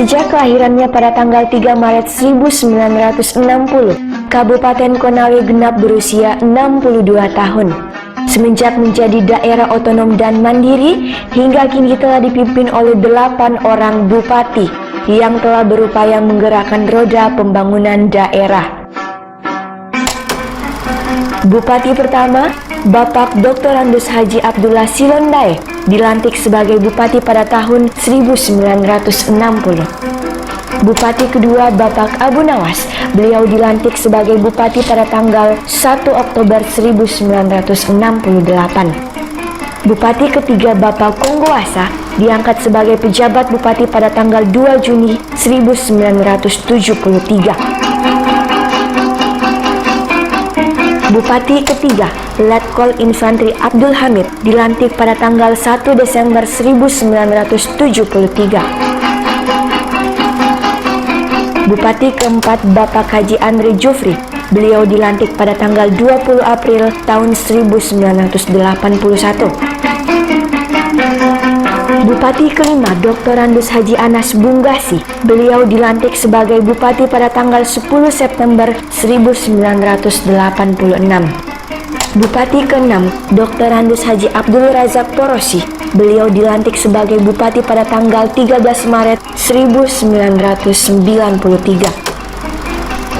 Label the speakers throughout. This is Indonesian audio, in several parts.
Speaker 1: Sejak kelahirannya pada tanggal 3 Maret 1960, Kabupaten Konawe genap berusia 62 tahun. Semenjak menjadi daerah otonom dan mandiri, hingga kini telah dipimpin oleh 8 orang bupati yang telah berupaya menggerakkan roda pembangunan daerah. Bupati pertama, Bapak Dr. Andus Haji Abdullah Silondae, dilantik sebagai bupati pada tahun 1960. Bupati kedua, Bapak Abu Nawas, beliau dilantik sebagai bupati pada tanggal 1 Oktober 1968. Bupati ketiga, Bapak Konggoasa, diangkat sebagai pejabat bupati pada tanggal 2 Juni 1973. Bupati ketiga, Letkol Infantri Abdul Hamid, dilantik pada tanggal 1 Desember 1973. Bupati keempat, Bapak Haji Andre Jufri, beliau dilantik pada tanggal 20 April tahun 1981. Bupati kelima, Dr. Andus Haji Anas Bunggasi, beliau dilantik sebagai bupati pada tanggal 10 September 1986. Bupati keenam, Dr. Andus Haji Abdul Razak Porosi, beliau dilantik sebagai bupati pada tanggal 13 Maret 1993.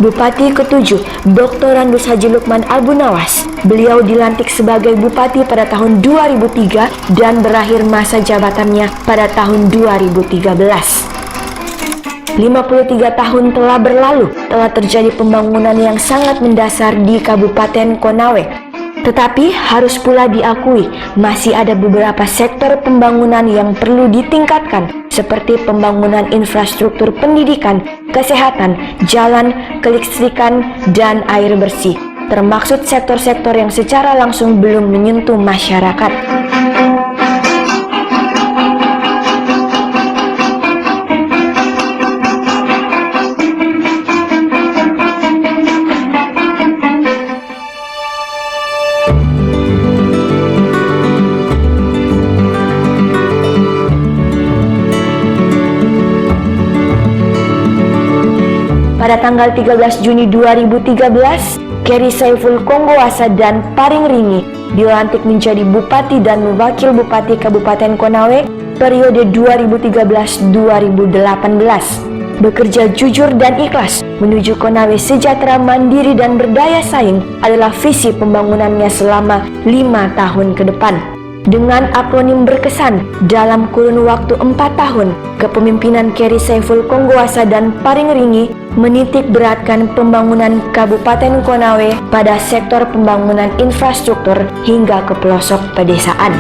Speaker 1: Bupati ketujuh, Dr. Andus Haji Lukman Abu Nawas, beliau dilantik sebagai bupati pada tahun 2003 dan berakhir masa jabatannya pada tahun 2013. 53 tahun telah berlalu, telah terjadi pembangunan yang sangat mendasar di Kabupaten Konawe. Tetapi harus pula diakui, masih ada beberapa sektor pembangunan yang perlu ditingkatkan, seperti pembangunan infrastruktur pendidikan, kesehatan, jalan, kelistrikan, dan air bersih, termaksud sektor-sektor yang secara langsung belum menyentuh masyarakat. Pada tanggal 13 Juni 2013, Keri Saiful Konggoasa dan Paring Ringi dilantik menjadi Bupati dan Wakil Bupati Kabupaten Konawe periode 2013-2018. Bekerja jujur dan ikhlas menuju Konawe sejahtera, mandiri, dan berdaya saing adalah visi pembangunannya selama 5 tahun ke depan. Dengan akronim berkesan dalam kurun waktu 4 tahun, kepemimpinan Keri Saiful Konggoasa dan Paring Ringi menitik beratkan pembangunan Kabupaten Konawe pada sektor pembangunan infrastruktur hingga ke pelosok pedesaan.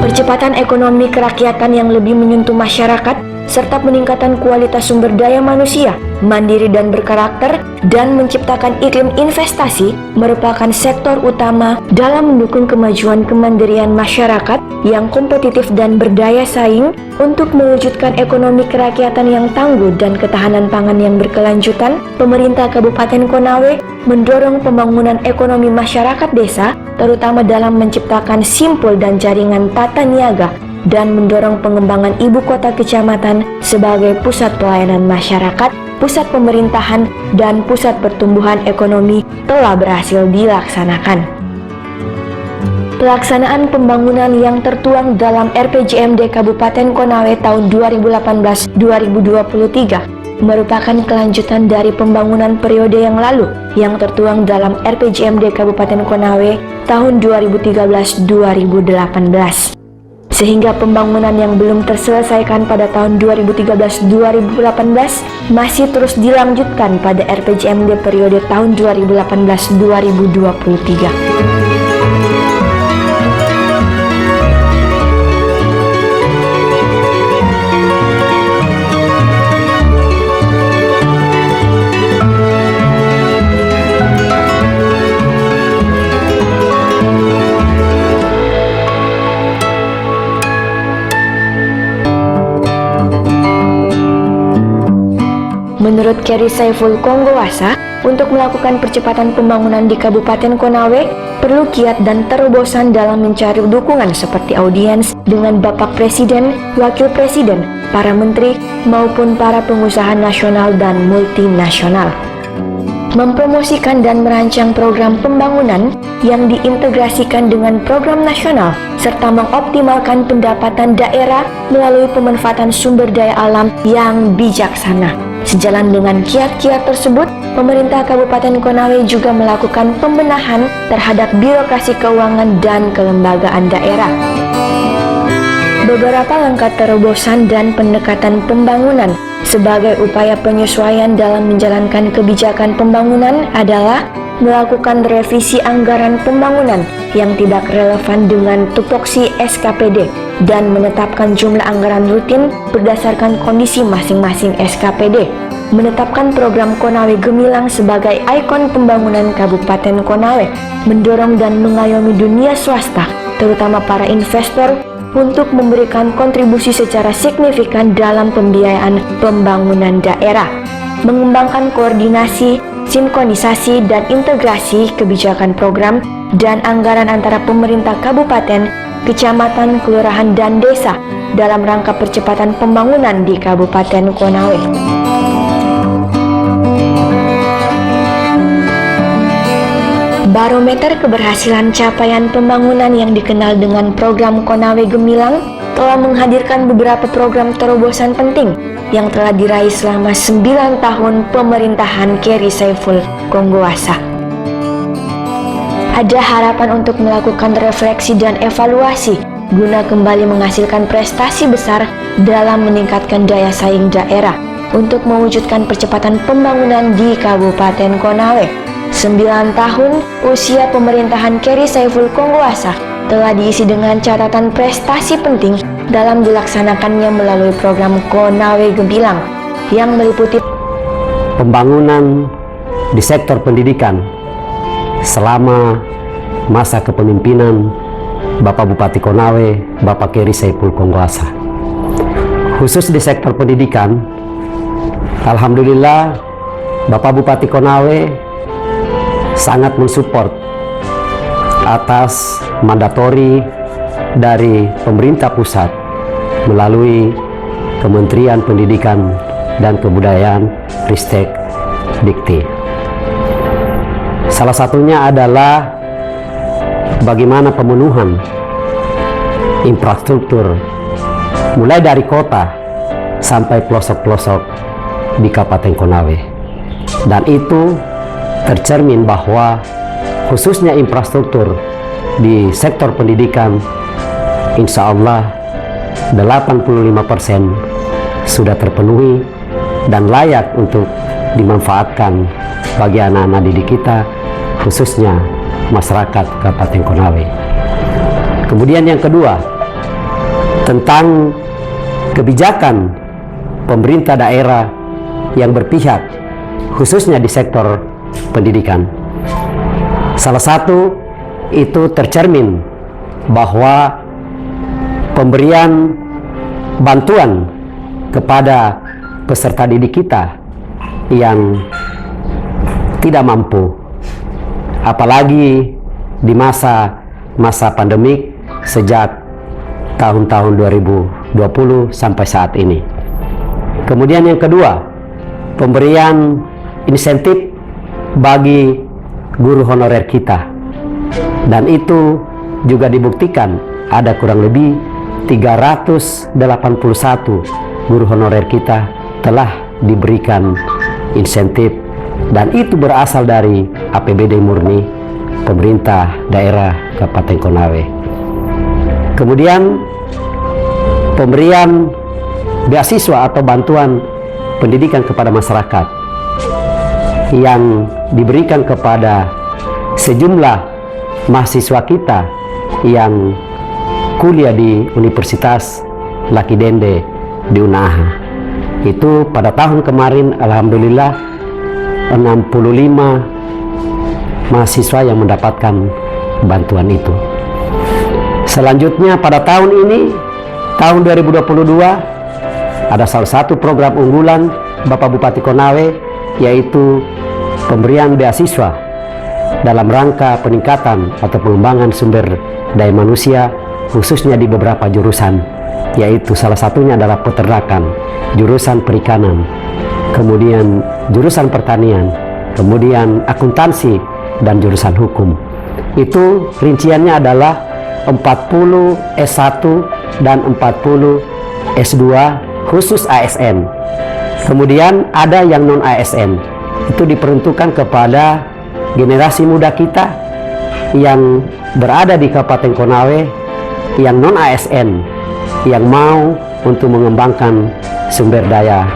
Speaker 1: Percepatan ekonomi kerakyatan yang lebih menyentuh masyarakat, serta peningkatan kualitas sumber daya manusia, mandiri dan berkarakter, dan menciptakan iklim investasi merupakan sektor utama dalam mendukung kemajuan kemandirian masyarakat yang kompetitif dan berdaya saing untuk mewujudkan ekonomi kerakyatan yang tangguh dan ketahanan pangan yang berkelanjutan. Pemerintah Kabupaten Konawe mendorong pembangunan ekonomi masyarakat desa, terutama dalam menciptakan simpul dan jaringan tata niaga, dan mendorong pengembangan ibu kota kecamatan sebagai pusat pelayanan masyarakat, pusat pemerintahan, dan pusat pertumbuhan ekonomi telah berhasil dilaksanakan. Pelaksanaan pembangunan yang tertuang dalam RPJMD Kabupaten Konawe tahun 2018-2023 merupakan kelanjutan dari pembangunan periode yang lalu yang tertuang dalam RPJMD Kabupaten Konawe tahun 2013-2018. Sehingga pembangunan yang belum terselesaikan pada tahun 2013-2018 masih terus dilanjutkan pada RPJMD periode tahun 2018-2023. Menurut Keri Saiful Konggoasa, untuk melakukan percepatan pembangunan di Kabupaten Konawe, perlu kiat dan terobosan dalam mencari dukungan seperti audiens dengan Bapak Presiden, Wakil Presiden, para menteri, maupun para pengusaha nasional dan multinasional. Mempromosikan dan merancang program pembangunan yang diintegrasikan dengan program nasional, serta mengoptimalkan pendapatan daerah melalui pemanfaatan sumber daya alam yang bijaksana. Sejalan dengan kiat-kiat tersebut, pemerintah Kabupaten Konawe juga melakukan pembenahan terhadap birokrasi keuangan dan kelembagaan daerah. Beberapa langkah terobosan dan pendekatan pembangunan sebagai upaya penyesuaian dalam menjalankan kebijakan pembangunan adalah melakukan revisi anggaran pembangunan yang tidak relevan dengan tupoksi SKPD dan menetapkan jumlah anggaran rutin berdasarkan kondisi masing-masing SKPD. Menetapkan program Konawe Gemilang sebagai ikon pembangunan Kabupaten Konawe, mendorong dan mengayomi dunia swasta, terutama para investor, untuk memberikan kontribusi secara signifikan dalam pembiayaan pembangunan daerah, mengembangkan koordinasi, sinkronisasi, dan integrasi kebijakan program dan anggaran antara pemerintah kabupaten, kecamatan, kelurahan, dan desa dalam rangka percepatan pembangunan di Kabupaten Konawe. Barometer keberhasilan capaian pembangunan yang dikenal dengan program Konawe Gemilang telah menghadirkan beberapa program terobosan penting yang telah diraih selama 9 tahun pemerintahan Keri Saiful Konggoasa. Ada harapan untuk melakukan refleksi dan evaluasi guna kembali menghasilkan prestasi besar dalam meningkatkan daya saing daerah untuk mewujudkan percepatan pembangunan di Kabupaten Konawe. 9 tahun usia pemerintahan Keri Saiful Konggoasa telah diisi dengan catatan prestasi penting dalam dilaksanakannya melalui program Konawe Gemilang yang meliputi
Speaker 2: pembangunan di sektor pendidikan selama masa kepemimpinan Bapak Bupati Konawe, Bapak Keri Saiful Konggoasa. Khusus di sektor pendidikan, alhamdulillah Bapak Bupati Konawe sangat mensupport atas mandatori dari pemerintah pusat melalui Kementerian Pendidikan dan Kebudayaan Ristek Dikti. Salah satunya adalah bagaimana pemenuhan infrastruktur mulai dari kota sampai pelosok-pelosok di Kabupaten Konawe, dan itu tercermin bahwa khususnya infrastruktur di sektor pendidikan insya Allah 85% sudah terpenuhi dan layak untuk dimanfaatkan bagi anak-anak didik kita, khususnya masyarakat Kabupaten Konawe. Kemudian yang kedua, tentang kebijakan pemerintah daerah yang berpihak khususnya di sektor pendidikan. Salah satu itu tercermin bahwa pemberian bantuan kepada peserta didik kita yang tidak mampu, apalagi di masa pandemik sejak tahun-tahun 2020 sampai saat ini. Kemudian yang kedua, pemberian insentif bagi guru honorer kita, dan itu juga dibuktikan ada kurang lebih 381 guru honorer kita telah diberikan insentif, dan itu berasal dari APBD murni pemerintah daerah Kabupaten Konawe. Kemudian pemberian beasiswa atau bantuan pendidikan kepada masyarakat yang diberikan kepada sejumlah mahasiswa kita yang kuliah di Universitas Laki Dende di Unaha. Itu pada tahun kemarin alhamdulillah 65 mahasiswa yang mendapatkan bantuan itu. Selanjutnya pada tahun ini, tahun 2022, ada salah satu program unggulan Bapak Bupati Konawe, yaitu pemberian beasiswa dalam rangka peningkatan atau pengembangan sumber daya manusia khususnya di beberapa jurusan, yaitu salah satunya adalah peternakan, jurusan perikanan, kemudian jurusan pertanian, kemudian akuntansi, dan jurusan hukum. Itu rinciannya adalah 40 S1 dan 40 S2 khusus ASN. Kemudian ada yang non ASN, itu diperuntukkan kepada generasi muda kita yang berada di Kabupaten Konawe, yang non ASN, yang mau untuk mengembangkan sumber daya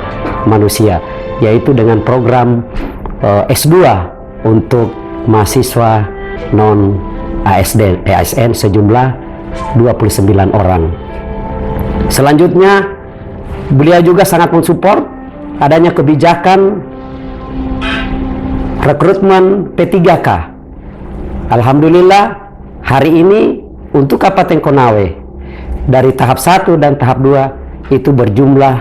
Speaker 2: manusia, yaitu dengan program S2 untuk mahasiswa non ASN sejumlah 29 orang. Selanjutnya, beliau juga sangat mensupport adanya kebijakan rekrutmen P3K. Alhamdulillah hari ini untuk Kabupaten Konawe dari tahap 1 dan tahap 2 itu berjumlah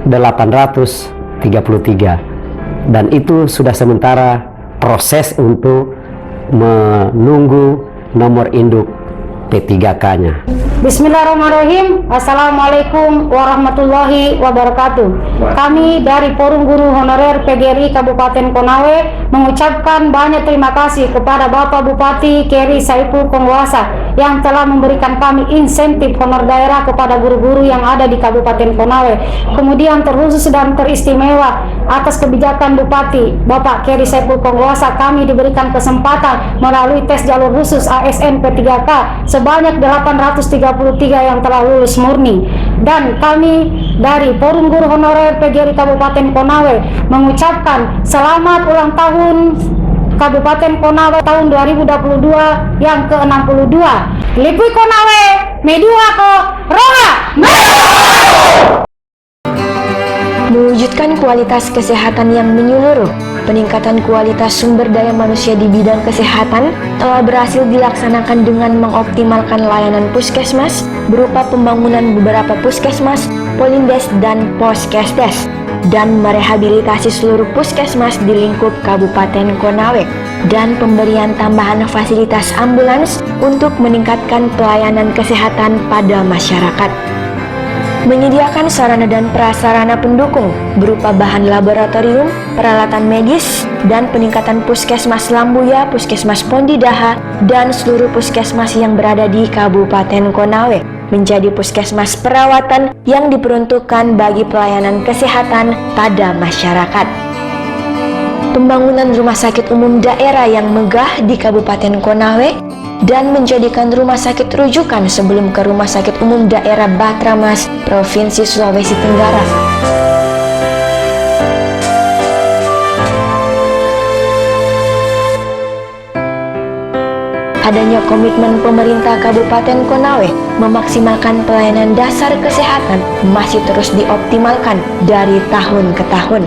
Speaker 2: 833, dan itu sudah sementara proses untuk menunggu nomor induk P3K-nya.
Speaker 3: Bismillahirrahmanirrahim. Assalamualaikum warahmatullahi wabarakatuh. Kami dari Forum Guru Honorer PGRI Kabupaten Konawe mengucapkan banyak terima kasih kepada Bapak Bupati Keri Saiful Kongwasa yang telah memberikan kami insentif honor daerah kepada guru-guru yang ada di Kabupaten Konawe. Kemudian terkhusus dan teristimewa atas kebijakan Bupati Bapak Keri Saiful Kongwasa, kami diberikan kesempatan melalui tes jalur khusus ASN P3K sebanyak 833 yang telah lulus murni. Dan kami dari Forum Guru Honorer PGRI Kabupaten Konawe mengucapkan selamat ulang tahun Kabupaten Konawe tahun 2022 yang ke-62. Lipui Konawe, Medua ko Roha.
Speaker 1: Mewujudkan kualitas kesehatan yang menyeluruh, peningkatan kualitas sumber daya manusia di bidang kesehatan telah berhasil dilaksanakan dengan mengoptimalkan layanan puskesmas berupa pembangunan beberapa puskesmas, polindes, dan poskesdes, dan merehabilitasi seluruh puskesmas di lingkup Kabupaten Konawe, dan pemberian tambahan fasilitas ambulans untuk meningkatkan pelayanan kesehatan pada masyarakat. Menyediakan sarana dan prasarana pendukung berupa bahan laboratorium, peralatan medis, dan peningkatan puskesmas Lambuya, puskesmas Pondidaha, dan seluruh puskesmas yang berada di Kabupaten Konawe menjadi puskesmas perawatan yang diperuntukkan bagi pelayanan kesehatan pada masyarakat. Pembangunan rumah sakit umum daerah yang megah di Kabupaten Konawe dan menjadikan rumah sakit rujukan sebelum ke Rumah Sakit Umum Daerah Batramas, Provinsi Sulawesi Tenggara. Adanya komitmen pemerintah Kabupaten Konawe memaksimalkan pelayanan dasar kesehatan masih terus dioptimalkan dari tahun ke tahun,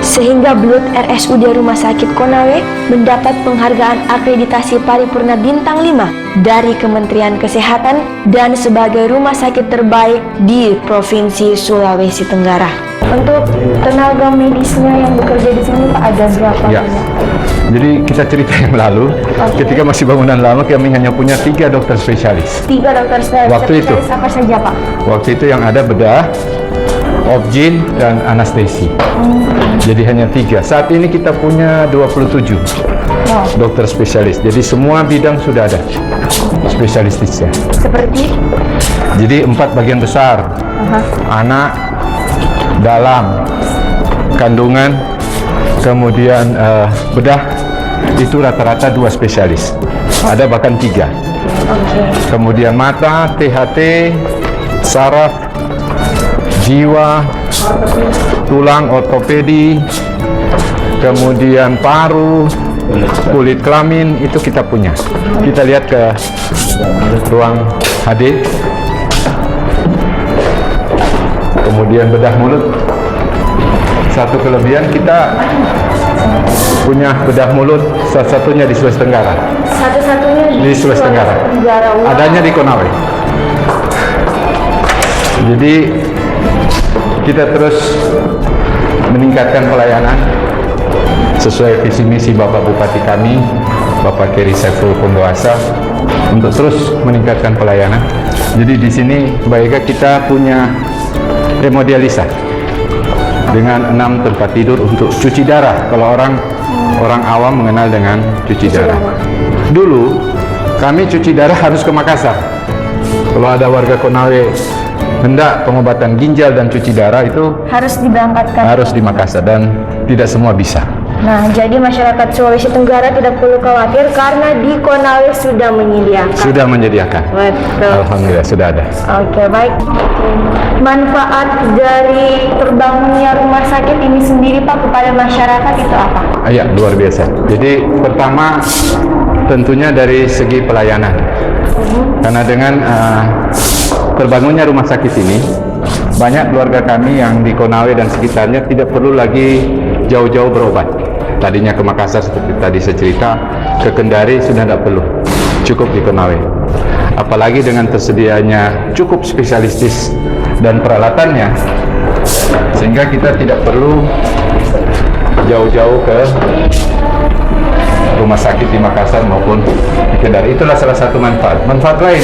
Speaker 1: sehingga Blut RSUD Rumah Sakit Konawe mendapat penghargaan akreditasi paripurna bintang 5 dari Kementerian Kesehatan dan sebagai rumah sakit terbaik di Provinsi Sulawesi Tenggara. Untuk tenaga medisnya yang bekerja di sini Pak, ada berapa
Speaker 4: ya.
Speaker 3: banyak?
Speaker 4: Jadi kita cerita yang lalu, ketika masih bangunan lama kami hanya punya 3 dokter spesialis.
Speaker 3: 3 dokter spesialis.
Speaker 4: Waktu itu.
Speaker 3: Apa saja Pak?
Speaker 4: Waktu itu yang ada bedah, obgyn, dan anestesi. Jadi hanya 3. Saat ini kita punya 27 dokter spesialis. Jadi semua bidang sudah ada spesialistisnya.
Speaker 3: Seperti?
Speaker 4: Jadi 4 bagian besar. Anak, dalam, kandungan, kemudian bedah, itu rata-rata 2 spesialis. Ada bahkan 3. Kemudian mata, THT, saraf, jiwa, tulang, ortopedi, kemudian paru, kulit kelamin, itu kita punya. Kita lihat ke ruang HD. Kemudian bedah mulut. Satu kelebihan, kita punya bedah mulut satu-satunya di Sulawesi Tenggara.
Speaker 3: Satu-satunya
Speaker 4: Di Sulawesi Tenggara. Adanya di Konawe. Jadi kita terus meningkatkan pelayanan sesuai visi misi Bapak Bupati kami, Bapak Keri Saiful Pembuasa, untuk terus meningkatkan pelayanan. Jadi di sini Mbak Ega kita punya hemodialisa dengan 6 tempat tidur untuk cuci darah. Kalau orang awam mengenal dengan cuci darah. Dulu kami cuci darah harus ke Makassar. Kalau ada warga Konawe hendak pengobatan ginjal dan cuci darah itu
Speaker 1: Harus diberangkatkan.
Speaker 4: harus di Makassar dan tidak semua bisa.
Speaker 1: Nah, jadi masyarakat Sulawesi Tenggara tidak perlu khawatir karena di Konawe sudah menyediakan.
Speaker 4: Sudah menyediakan.
Speaker 1: Betul.
Speaker 4: Alhamdulillah sudah ada.
Speaker 1: Oke, baik. Manfaat dari terbangunnya rumah sakit ini sendiri Pak kepada masyarakat itu apa?
Speaker 4: Ya, luar biasa. Jadi pertama tentunya dari segi pelayanan. Karena dengan terbangunnya rumah sakit ini, banyak keluarga kami yang di Konawe dan sekitarnya tidak perlu lagi jauh-jauh berobat. Tadinya ke Makassar seperti tadi saya cerita, ke Kendari sudah tidak perlu, cukup di Konawe. Apalagi dengan tersedianya cukup spesialistis dan peralatannya, sehingga kita tidak perlu jauh-jauh ke rumah sakit di Makassar maupun di Kendari. Itulah salah satu manfaat. Manfaat lain,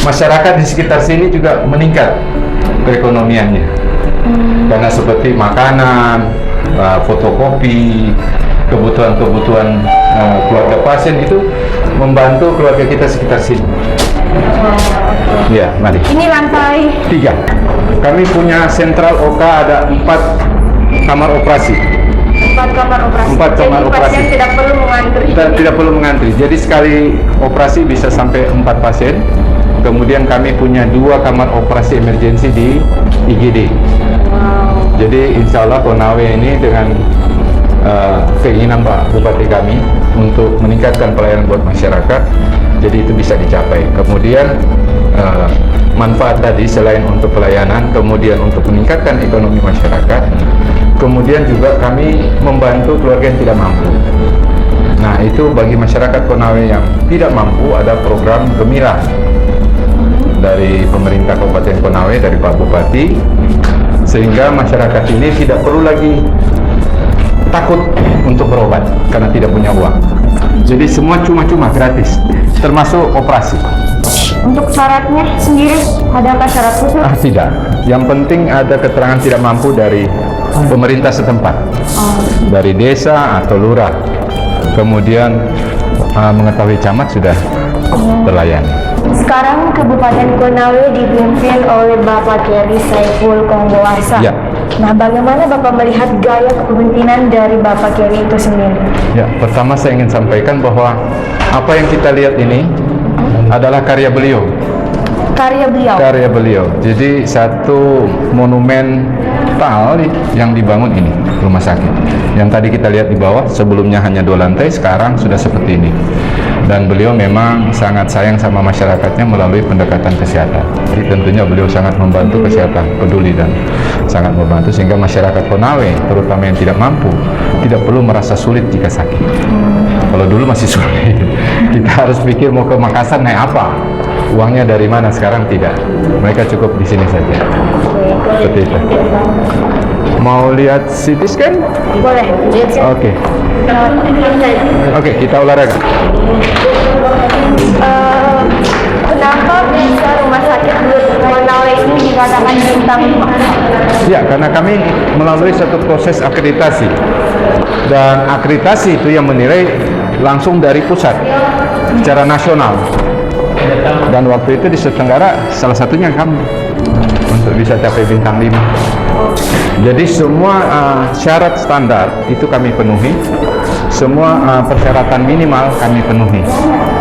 Speaker 4: masyarakat di sekitar sini juga meningkat perekonomiannya. Karena seperti makanan, fotokopi, kebutuhan-kebutuhan keluarga pasien itu membantu keluarga kita sekitar sini. Ya, mari.
Speaker 1: Ini lantai
Speaker 4: 3. Kami punya sentral OK ada 4 kamar operasi.
Speaker 1: 4 kamar operasi.
Speaker 4: 4 kamar
Speaker 1: jadi
Speaker 4: operasi.
Speaker 1: pasien tidak perlu mengantri.
Speaker 4: Kita tidak perlu mengantri. Jadi sekali operasi bisa sampai 4 pasien. Kemudian kami punya 2 kamar operasi emergensi di IGD. Jadi insya Allah Konawe ini dengan keinginan Pak Bupati kami untuk meningkatkan pelayanan buat masyarakat, jadi itu bisa dicapai. Kemudian manfaat tadi selain untuk pelayanan, kemudian untuk meningkatkan ekonomi masyarakat, kemudian juga kami membantu keluarga yang tidak mampu. Nah, itu bagi masyarakat Konawe yang tidak mampu ada program Gemilang dari pemerintah Kabupaten Konawe, dari Pak Bupati, sehingga masyarakat ini tidak perlu lagi takut untuk berobat karena tidak punya uang. Jadi semua cuma-cuma gratis, termasuk operasi.
Speaker 1: Untuk syaratnya sendiri adakah syarat khusus?
Speaker 4: Tidak. Yang penting ada keterangan tidak mampu dari pemerintah setempat, dari desa atau lurah. Kemudian mengetahui camat sudah terlayani.
Speaker 1: Sekarang Kabupaten Konawe dipimpin oleh Bapak Keri Saiful Pembuasa.
Speaker 4: Ya.
Speaker 1: Nah, bagaimana Bapak melihat gaya kepemimpinan dari Bapak Keri itu sendiri?
Speaker 4: Ya, pertama saya ingin sampaikan bahwa apa yang kita lihat ini adalah karya beliau.
Speaker 1: Karya beliau.
Speaker 4: Karya beliau. Jadi satu monumental yang dibangun ini rumah sakit. Yang tadi kita lihat di bawah sebelumnya hanya 2 lantai, sekarang sudah seperti ini. Dan beliau memang sangat sayang sama masyarakatnya melalui pendekatan kesehatan. Jadi tentunya beliau sangat membantu kesehatan, peduli dan sangat membantu sehingga masyarakat Konawe, terutama yang tidak mampu, tidak perlu merasa sulit jika sakit. Kalau dulu masih sulit, kita harus pikir mau ke Makassar naik apa, uangnya dari mana. Sekarang tidak, mereka cukup di sini saja. Seperti itu. Mau lihat CT scan?
Speaker 1: Boleh.
Speaker 4: Oke. Oke, kita olahraga.
Speaker 1: Kenapa bisa rumah sakit Konawe ini dikatakan bintang 5?
Speaker 4: Ya, karena kami melalui satu proses akreditasi. Dan akreditasi itu yang menilai langsung dari pusat secara nasional. Dan waktu itu di Tenggara salah satunya kami untuk bisa capai bintang 5. Jadi semua syarat standar itu kami penuhi, semua persyaratan minimal kami penuhi,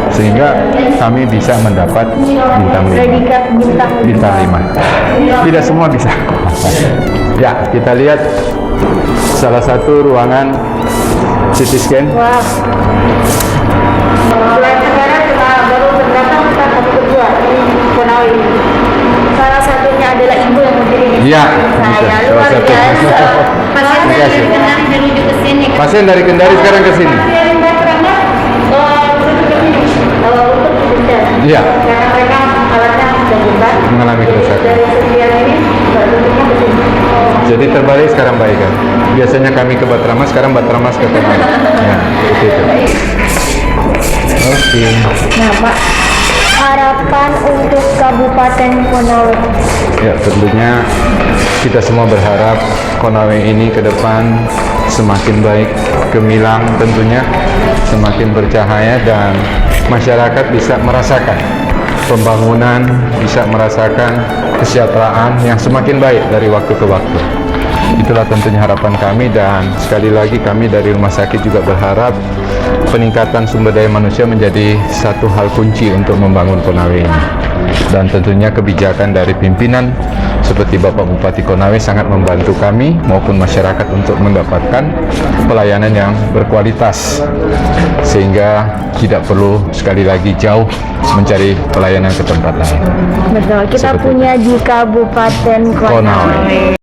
Speaker 4: sehingga kami bisa mendapat bintang 5.
Speaker 1: Predikat bintang
Speaker 4: 5. Tidak semua bisa. Ya, kita lihat salah satu ruangan CT scan.
Speaker 1: Wah. Sekarang kita baru berdatang kita satu kedua di Konawe ini. Salah satunya adalah ibu yang berdiri di
Speaker 4: Iya,
Speaker 1: saya.
Speaker 4: bisa.
Speaker 1: Luar
Speaker 4: Salah satu.
Speaker 1: biasa.
Speaker 3: Pasien
Speaker 4: Terima kasih.
Speaker 3: dari Kendari menuju ke sini.
Speaker 4: Pasien dari Kendari sekarang ke sini.
Speaker 1: Pasien datangnya untuk ke sini. Untuk bekerja.
Speaker 4: Iya.
Speaker 1: Karena mereka alatnya sudah hebat.
Speaker 4: Mengalami kerusakan.
Speaker 1: Dari sekian ini nggak duduknya ke sini.
Speaker 4: Jadi terbalik sekarang baik kan. Biasanya kami ke Batramas, sekarang Batramas ke Konawe. Ya, seperti itu. Oke.
Speaker 1: Nah Pak, harapan untuk Kabupaten Konawe.
Speaker 4: Ya, tentunya kita semua berharap Konawe ini ke depan semakin baik, gemilang tentunya, semakin bercahaya dan masyarakat bisa merasakan pembangunan, bisa merasakan kesejahteraan yang semakin baik dari waktu ke waktu. Itulah tentunya harapan kami dan sekali lagi kami dari rumah sakit juga berharap peningkatan sumber daya manusia menjadi satu hal kunci untuk membangun Konawe ini. Dan tentunya kebijakan dari pimpinan seperti Bapak Bupati Konawe sangat membantu kami maupun masyarakat untuk mendapatkan pelayanan yang berkualitas sehingga tidak perlu sekali lagi jauh mencari pelayanan ke tempat lain.
Speaker 1: Betul, kita
Speaker 4: Seperti
Speaker 1: punya di Kabupaten Konawe.